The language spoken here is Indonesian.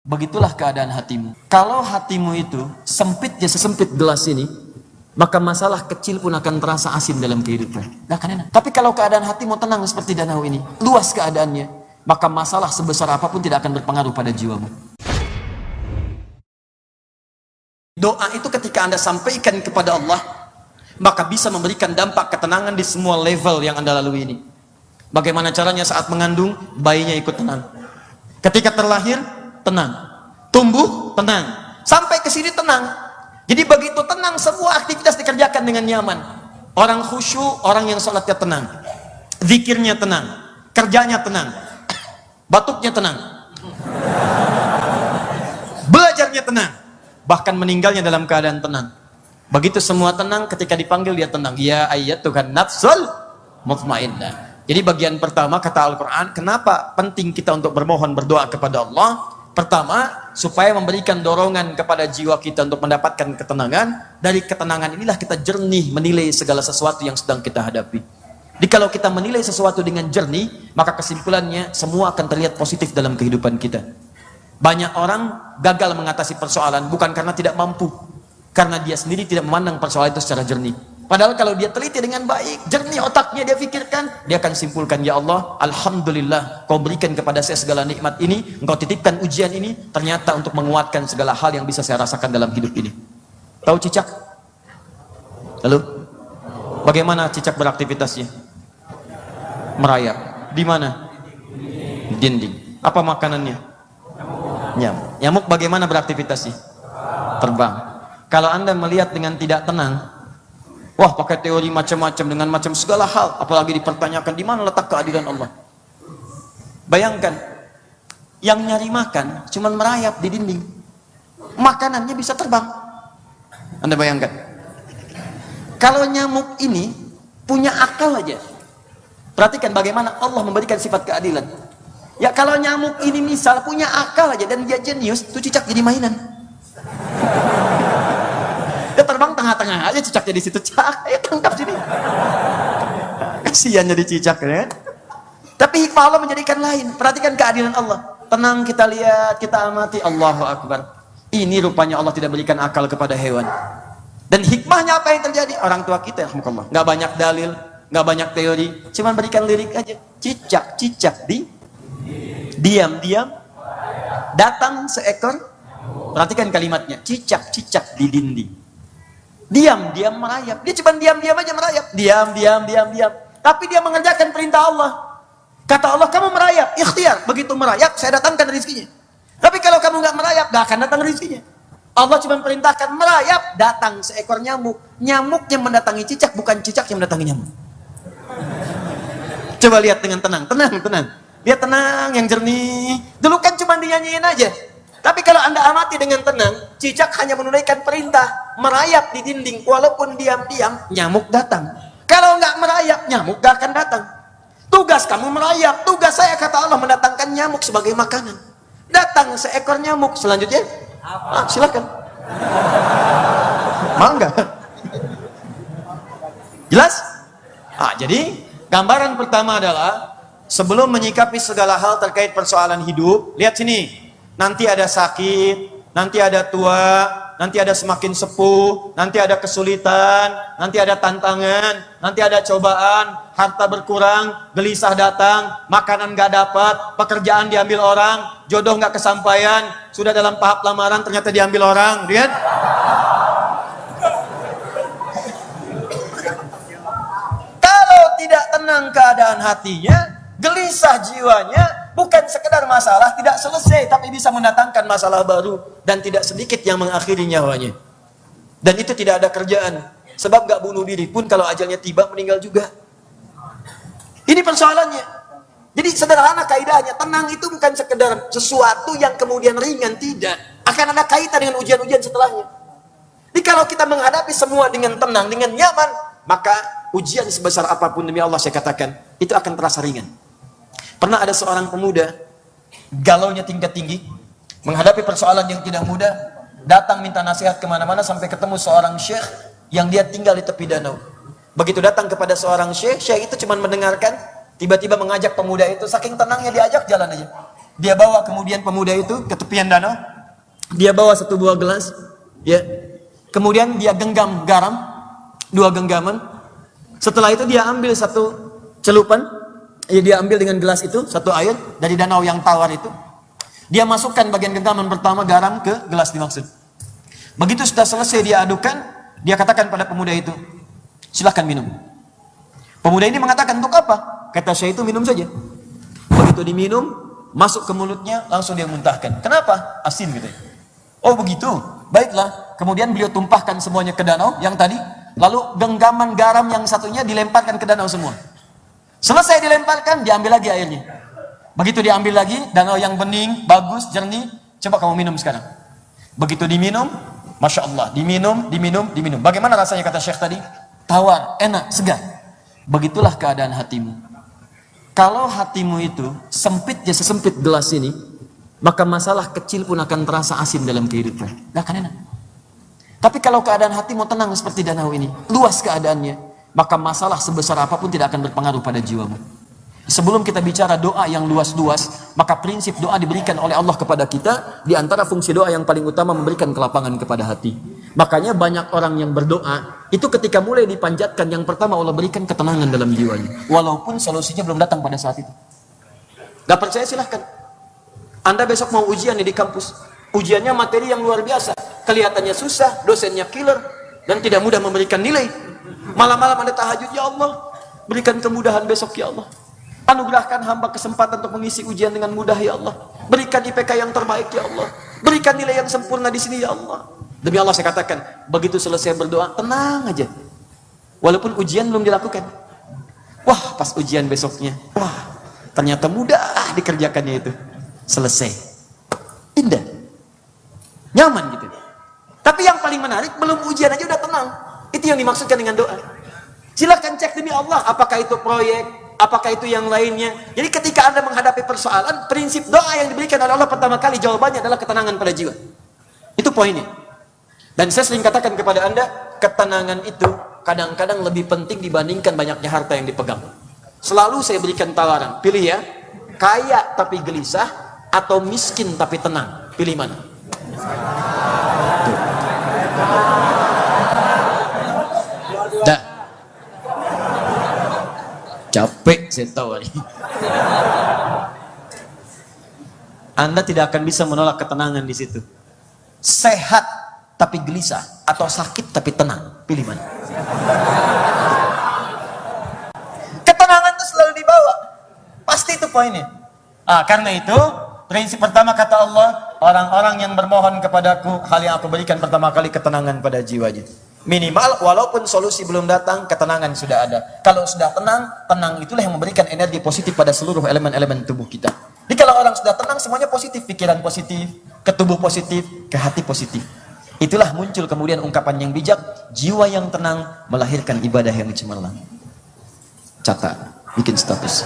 Begitulah keadaan hatimu. Kalau hatimu itu sempitnya sesempit gelas ini, maka masalah kecil pun akan terasa asin dalam kehidupan. Gak akan enak. Tapi kalau keadaan hatimu tenang seperti danau ini, luas keadaannya, maka masalah sebesar apapun tidak akan berpengaruh pada jiwamu. Doa itu ketika Anda sampaikan kepada Allah, maka bisa memberikan dampak ketenangan di semua level yang Anda lalui ini. Bagaimana caranya saat mengandung, bayinya ikut tenang. Ketika terlahir, tenang. Tumbuh, tenang. Sampai ke sini tenang. Jadi begitu tenang, semua aktivitas dikerjakan dengan nyaman. Orang khusyuk, orang yang sholatnya tenang. Zikirnya tenang. Kerjanya tenang. Batuknya tenang. Belajarnya tenang. Bahkan meninggalnya dalam keadaan tenang. Begitu semua tenang, ketika dipanggil dia tenang. Ya ayyatuhan nafsul mutmainnah. Jadi bagian pertama kata Al-Quran, kenapa penting kita untuk bermohon, berdoa kepada Allah? Pertama, supaya memberikan dorongan kepada jiwa kita untuk mendapatkan ketenangan. Dari ketenangan inilah kita jernih menilai segala sesuatu yang sedang kita hadapi. Jadi kalau kita menilai sesuatu dengan jernih, maka kesimpulannya semua akan terlihat positif dalam kehidupan kita. Banyak orang gagal mengatasi persoalan bukan karena tidak mampu, karena dia sendiri tidak memandang persoalan itu secara jernih. Padahal kalau dia teliti dengan baik, jernih otaknya dia pikirkan, dia akan simpulkan, ya Allah, Alhamdulillah, kau berikan kepada saya segala nikmat ini, engkau titipkan ujian ini, ternyata untuk menguatkan segala hal yang bisa saya rasakan dalam hidup ini. Tahu cicak? Lalu, bagaimana cicak beraktivitasnya? Merayap. Di mana? Dinding. Apa makanannya? Nyamuk. Nyamuk bagaimana beraktivitasnya? Terbang. Kalau Anda melihat dengan tidak tenang, wah, pakai teori macam-macam dengan macam segala hal, apalagi dipertanyakan di mana letak keadilan Allah. Bayangkan, yang nyari makan cuman merayap di dinding, makanannya bisa terbang. Anda bayangkan, kalau nyamuk ini punya akal aja. Perhatikan bagaimana Allah memberikan sifat keadilan. Ya kalau nyamuk ini misal punya akal aja dan dia jenius, tuh cicak jadi mainan. Dia terbang tengah-tengah aja, cicaknya di situ, cak, ayo tangkap sini. Kasihan jadi cicak kan? Tapi hikmah Allah menjadikan lain. Perhatikan keadilan Allah. Tenang kita lihat, kita amati. Allahu Akbar. Ini rupanya Allah tidak berikan akal kepada hewan. Dan hikmahnya apa yang terjadi? Orang tua kita, alhamdulillah, nggak banyak dalil, nggak banyak teori, cuman berikan lirik aja. Cicak diam-diam datang seekor. Perhatikan kalimatnya, cicak di dinding. Diam-diam merayap. Dia cuma diam-diam aja merayap. Diam. Tapi dia mengerjakan perintah Allah. Kata Allah, kamu merayap, ikhtiar. Begitu merayap, saya datangkan rezekinya. Tapi kalau kamu nggak merayap, nggak akan datang rezekinya. Allah cuma perintahkan merayap, datang seekor nyamuk. Nyamuk yang mendatangi cicak, bukan cicak yang mendatangi nyamuk. Coba lihat dengan tenang. Dia tenang, yang jernih. Dulu kan cuma dinyanyiin aja. Tapi kalau Anda amati dengan tenang, cicak hanya menunaikan perintah, merayap di dinding, walaupun diam-diam, nyamuk datang. Kalau nggak merayap, nyamuk nggak akan datang. Tugas kamu merayap, tugas saya kata Allah mendatangkan nyamuk sebagai makanan. Datang seekor nyamuk, selanjutnya, silakan. Mangga. Jelas? Jadi gambaran pertama adalah sebelum menyikapi segala hal terkait persoalan hidup, lihat sini. Nanti ada sakit, nanti ada tua, nanti ada semakin sepuh, nanti ada kesulitan, nanti ada tantangan, nanti ada cobaan, harta berkurang, gelisah datang, makanan gak dapat, pekerjaan diambil orang, jodoh gak kesampaian, sudah dalam tahap lamaran ternyata diambil orang. Lihat. Kalau tidak tenang keadaan hatinya, gelisah jiwanya, bukan sekedar masalah tidak selesai, tapi bisa mendatangkan masalah baru, dan tidak sedikit yang mengakhiri nyawanya. Dan itu tidak ada kerjaan, sebab gak bunuh diri pun kalau ajalnya tiba meninggal juga. Ini persoalannya. Jadi sederhana kaidahnya, tenang itu bukan sekedar sesuatu yang kemudian ringan, tidak. Akan ada kaitan dengan ujian-ujian setelahnya. Jadi kalau kita menghadapi semua dengan tenang, dengan nyaman, maka ujian sebesar apapun demi Allah saya katakan, itu akan terasa ringan. Pernah ada seorang pemuda, galaunya tingkat tinggi, menghadapi persoalan yang tidak mudah, datang minta nasihat kemana-mana sampai ketemu seorang syekh yang dia tinggal di tepi danau. Begitu datang kepada seorang syekh, syekh itu cuma mendengarkan, tiba-tiba mengajak pemuda itu, saking tenangnya diajak jalan aja. dia bawa kemudian pemuda itu ke tepian danau, dia bawa satu buah gelas, ya. Kemudian dia genggam garam, 2 genggaman. Setelah itu dia ambil satu celupan, ya dia ambil dengan gelas itu satu air dari danau yang tawar itu. Dia masukkan bagian genggaman pertama garam ke gelas dimaksud. Begitu sudah selesai dia adukan, dia katakan pada pemuda itu, silahkan minum. Pemuda ini mengatakan, untuk apa? Kata saya, itu minum saja. Begitu diminum, masuk ke mulutnya, langsung dia muntahkan. Kenapa? Asin gitu. Oh begitu, baiklah. Kemudian beliau tumpahkan semuanya ke danau yang tadi, lalu genggaman garam yang satunya dilemparkan ke danau semua. Selesai dilemparkan, diambil lagi airnya. Begitu diambil lagi, danau yang bening, bagus, jernih, coba kamu minum sekarang. Begitu diminum, Masya Allah, diminum. Bagaimana rasanya kata Syekh tadi? Tawar, enak, segar. Begitulah keadaan hatimu. Kalau hatimu itu sempitnya sesempit gelas ini, maka masalah kecil pun akan terasa asin dalam kehidupan. Gak akan enak. Tapi kalau keadaan hatimu tenang seperti danau ini, luas keadaannya, maka masalah sebesar apapun tidak akan berpengaruh pada jiwamu. Sebelum kita bicara doa yang luas-luas, maka prinsip doa diberikan oleh Allah kepada kita. Di antara fungsi doa yang paling utama memberikan kelapangan kepada hati. Makanya banyak orang yang berdoa, itu ketika mulai dipanjatkan, yang pertama Allah berikan ketenangan dalam jiwanya. Walaupun solusinya belum datang pada saat itu. Gak percaya silahkan. Anda besok mau ujian nih di kampus. Ujiannya materi yang luar biasa. Kelihatannya susah, dosennya killer, dan tidak mudah memberikan nilai. Malam-malam Anda tahajud, ya Allah, berikan kemudahan besok ya Allah. Anugerahkan hamba kesempatan untuk mengisi ujian dengan mudah ya Allah. Berikan IPK yang terbaik ya Allah. Berikan nilai yang sempurna di sini ya Allah. Demi Allah saya katakan, begitu selesai berdoa, tenang aja. Walaupun ujian belum dilakukan. Wah, pas ujian besoknya, wah, ternyata mudah dikerjakannya itu. Selesai. Indah. Nyaman gitu. Tapi yang paling menarik, belum ujian aja udah tenang. Itu yang dimaksudkan dengan doa. Silakan cek demi Allah, apakah itu proyek, apakah itu yang lainnya. Jadi ketika Anda menghadapi persoalan, prinsip doa yang diberikan oleh Allah pertama kali jawabannya adalah ketenangan pada jiwa. Itu poinnya. Dan saya sering katakan kepada Anda, ketenangan itu kadang-kadang lebih penting dibandingkan banyaknya harta yang dipegang. Selalu saya berikan tawaran, pilih ya, kaya tapi gelisah atau miskin tapi tenang. Pilih mana? Dah. Capek saya tahu ini. Anda tidak akan bisa menolak ketenangan di situ. Sehat tapi gelisah atau sakit tapi tenang, pilih mana? Ketenangan itu selalu dibawa. Pasti itu poinnya. Karena itu prinsip pertama kata Allah, orang-orang yang bermohon kepadaku, hal yang aku berikan pertama kali ketenangan pada jiwanya. Minimal walaupun solusi belum datang, ketenangan sudah ada. Kalau sudah tenang, tenang itulah yang memberikan energi positif pada seluruh elemen-elemen tubuh kita. Jadi kalau orang sudah tenang, semuanya positif, pikiran positif, ke tubuh positif, ke hati positif. Itulah muncul kemudian ungkapan yang bijak, jiwa yang tenang melahirkan ibadah yang cemerlang. Catat, bikin status.